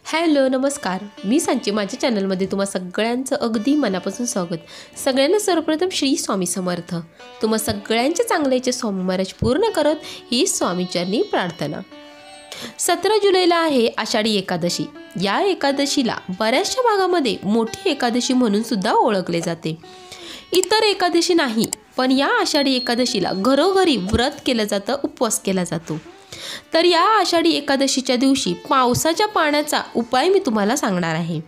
Hello नमस्कार, मी सांची माझ्या चॅनलमध्ये तुम्हा सगळ्यांचं अगदी मनापासून स्वागत. सगळ्यांना सर्वप्रथम श्री स्वामी समर्थ. तुम्हा सगळ्यांच्या चांगल्याचे स्वामी महाराज पूर्ण करत ही स्वामीचरणी प्रार्थना. 17 जुलैला आहे आषाढी एकादशी. या एकादशीला बऱ्याचशा भागामध्ये मोठी एकादशी म्हणून सुद्धा ओळखले जाते. इतर एकादशी नाही, पण या आषाढी एकादशीला घरोघरी व्रत केलं जातं, उपवास केला जातो. तर या आषाढी एकादशीच्या दिवशी पावसाच्या पाण्याचा उपाय मी तुम्हाला सांगणार आहे.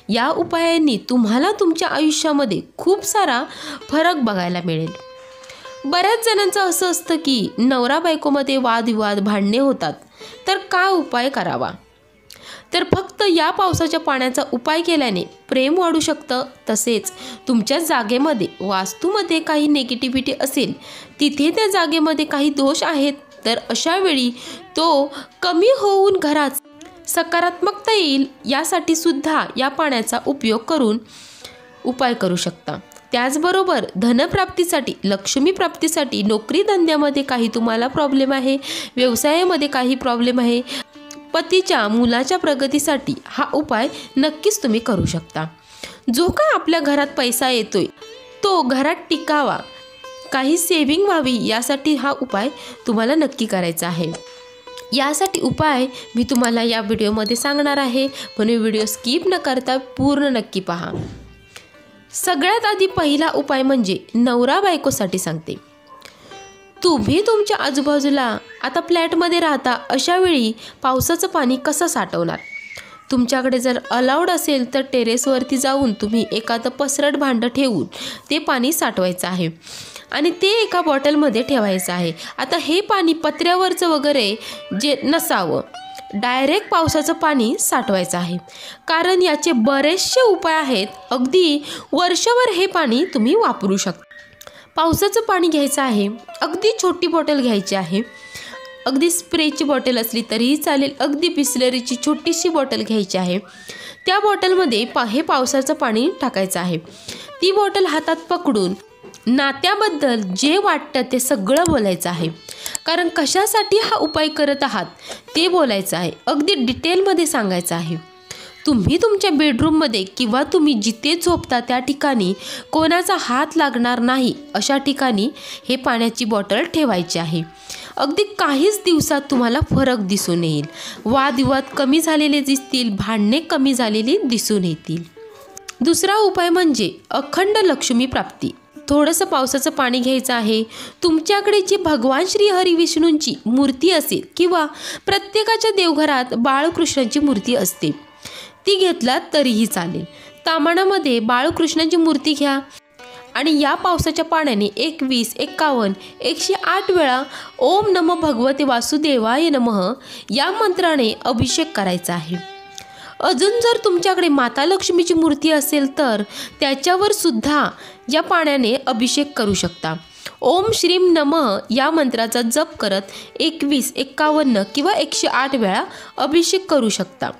या उपायांनी तुम्हाला तुमच्या आयुष्यामध्ये खूप सारा फरक बघायला मिळेल. बऱ्याच जणांचं असं असतं की नवरा बायकोमध्ये वादविवाद भांडणे होतात, तर काय उपाय करावा? तर फक्त या पावसाच्या पाण्याचा उपाय केल्याने प्रेम वाढू शकतं. तसेच तुमच्या जागेमध्ये वास्तूमध्ये काही नेगेटिव्हिटी असेल, तिथे त्या जागेमध्ये काही दोष आहेत, तर अशा वेळी तो कमी होऊन घरात सकारात्मकता येईल, यासाठी सुद्धा या पाण्याचा उपयोग करून उपाय करू शकता. त्याचबरोबर धनप्राप्तीसाठी, लक्ष्मी प्राप्तीसाठी, नोकरी धंद्यामध्ये काही तुम्हाला प्रॉब्लेम आहे, व्यवसायामध्ये काही प्रॉब्लेम आहे, पतीच्या मुलाच्या प्रगतीसाठी हा उपाय नक्कीच तुम्ही करू शकता. जो काय आपल्या घरात पैसा येतोय तो घरात टिकावा, काही सेव्हिंग व्हावी, यासाठी हा उपाय तुम्हाला नक्की करायचा आहे. यासाठी उपाय मी तुम्हाला या व्हिडिओमध्ये सांगणार आहे, म्हणून व्हिडिओ स्किप न करता पूर्ण नक्की पहा. सगळ्यात आधी पहिला उपाय म्हणजे नवरा बायकोसाठी सांगते. तुम्ही तुमच्या आजूबाजूला आता फ्लॅटमध्ये राहता, अशा वेळी पावसाचं पाणी कसं साठवणार? तुमच्याकडे जर अलाउड असेल तर टेरेसवरती जाऊन तुम्ही एखादं पसरट भांडं ठेवून ते पाणी साठवायचं आहे आणि ते एका बॉटलमध्ये ठेवायचं आहे. आता हे पाणी पत्र्यावरचं वगैरे जे नसावं, डायरेक्ट पावसाचं पाणी साठवायचं आहे. कारण याचे बरेचसे उपाय आहेत, अगदी वर्षभर हे पाणी तुम्ही वापरू शकता. पावसाचं पाणी घ्यायचं आहे, अगदी छोटी बॉटल घ्यायची आहे. अगदी स्प्रेची बॉटल असली तरीही चालेल, अगदी बिस्लरीची छोटीशी बॉटल घ्यायची आहे. त्या बॉटलमध्ये हे पावसाचं पाणी टाकायचं आहे. ती बॉटल हातात पकडून नात्याबद्दल जे वाटतं ते सगळं बोलायचं आहे. कारण कशासाठी हा उपाय करत आहात ते बोलायचं आहे, अगदी डिटेलमध्ये सांगायचं आहे. तुम्ही तुमच्या बेडरूममध्ये किंवा तुम्ही जिथे झोपता त्या ठिकाणी कोणाचा हात लागणार नाही, अशा ठिकाणी हे पाण्याची बॉटल ठेवायची आहे. अगदी काहीच दिवसात तुम्हाला फरक दिसून येईल. वादविवाद कमी झालेले दिसतील, भांडणे कमी झालेली दिसून येतील. दुसरा उपाय म्हणजे अखंड लक्ष्मी प्राप्ती. थोडंसं पावसाचं पाणी घ्यायचं आहे. तुमच्याकडे जी भगवान श्री हरी विष्णूंची मूर्ती असेल किंवा प्रत्येकाच्या देवघरात बाळकृष्णाची मूर्ती असते, ती घेतलात तरीही चालेल. तामाणामध्ये बाळकृष्णाची मूर्ती घ्या आणि या पावसाच्या पाण्याने 21, 51, 108 वेळा ओम नमो भगवते वासुदेवाय नमः या मंत्राने अभिषेक करायचा आहे. अजून जर तुमच्याकडे माता लक्ष्मीची मूर्ती असेल तर त्याच्यावर सुद्धा या पाण्याने अभिषेक करू शकता. ओम श्रीम नमः या मंत्राचा जप करत 21, 51 किंवा 108 वेळा अभिषेक करू शकता.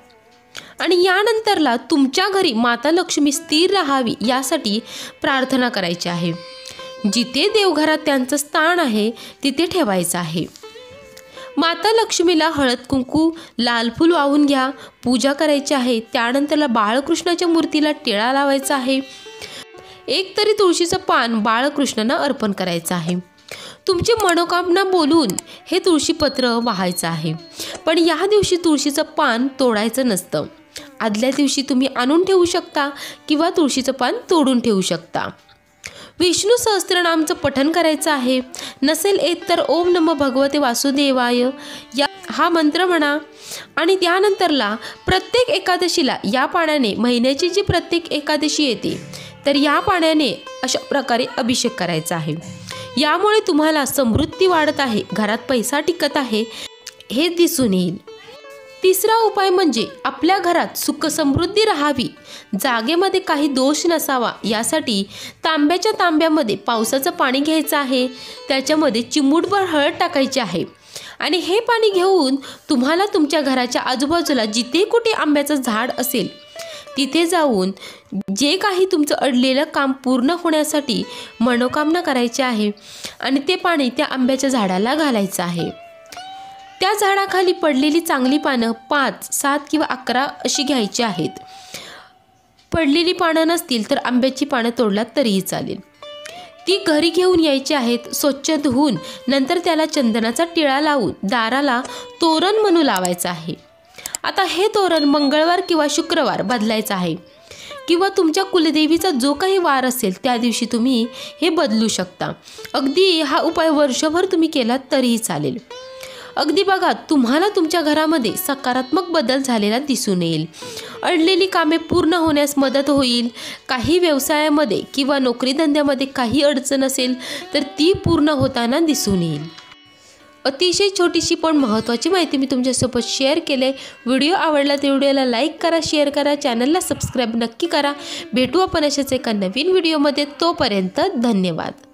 आणि यानंतरला तुमच्या घरी माता लक्ष्मी स्थिर राहावी यासाठी प्रार्थना करायची आहे. जिथे देवघरात त्यांचं स्थान आहे तिथे ठेवायचं आहे. माता लक्ष्मीला हळद कुंकू, लाल फूल वाहून घ्या, पूजा करायची आहे. त्यानंतरला बाळकृष्णाच्या मूर्तीला टिळा लावायचा आहे. एक तरी तुळशीचं पान बाळकृष्णांना अर्पण करायचं आहे. तुमची मनोकामना बोलून हे तुळशीपत्र वाहायचं आहे. पण या दिवशी तुळशीचं पान तोडायचं नसतं. आदल्या दिवशी तुम्ही आणून ठेवू शकता किंवा तुळशीचं पान तोडून ठेवू शकता. विष्णू सहस्त्रनामचं पठण करायचं आहे. नसेल येत तर ओम नमो भगवते वासुदेवाय हा मंत्र म्हणा. आणि त्यानंतरला प्रत्येक एकादशीला या पाण्याने, महिन्याची जी प्रत्येक एकादशी येते तर या पाण्याने अशा प्रकारे अभिषेक करायचा आहे. यामुळे तुम्हाला समृद्धी वाढत आहे, घरात पैसा टिकत आहे हे दिसून येईल. तिसरा उपाय म्हणजे आपल्या घरात सुख समृद्धी राहावी, जागेमध्ये काही दोष नसावा, यासाठी तांब्याच्या तांब्यामध्ये पावसाचं पाणी घ्यायचं आहे. त्याच्यामध्ये चिमूटभर हळद टाकायची आहे आणि हे पाणी घेऊन तुम्हाला तुमच्या घराच्या आजूबाजूला जिथे कुठे आंब्याचं झाड असेल तिथे जाऊन जे काही तुमचं अडलेलं काम पूर्ण होण्यासाठी मनोकामना करायची आहे आणि ते पाणी त्या आंब्याच्या झाडाला घालायचं आहे. त्या झाडाखाली पडलेली चांगली पानं 5, 7 किंवा 11 अशी घ्यायची आहेत. पडलेली पानं नसतील तर आंब्याची पानं तोडलात तरीही चालेल. ती घरी घेऊन यायची आहेत. स्वच्छ धुवून नंतर त्याला चंदनाचा टिळा लावून दाराला तोरण म्हणून लावायचं आहे. आता हे तोरण मंगळवार किंवा शुक्रवार बदलायचं आहे किंवा तुमच्या कुलदेवीचा जो काही वार असेल त्या दिवशी तुम्ही हे बदलू शकता. अगदी हा उपाय वर्षभर तुम्ही केलात तरीही चालेल. अगदी बघा, तुम्हाला तुमच्या घरामध्ये सकारात्मक बदल झालेला दिसून येईल. अडलेली कामे पूर्ण होण्यास मदत होईल. काही व्यवसायामध्ये किंवा नोकरीधंद्यामध्ये काही अडचण असेल तर ती पूर्ण होताना दिसून येईल. अतिशय छोटीशी पण महत्त्वाची माहिती मी तुमच्यासोबत शेअर केले. व्हिडिओ आवडला तर व्हिडिओला लाईक करा, शेअर करा, चॅनलला सबस्क्राईब नक्की करा. भेटू आपण अशाच एका नवीन व्हिडिओमध्ये. तोपर्यंत धन्यवाद.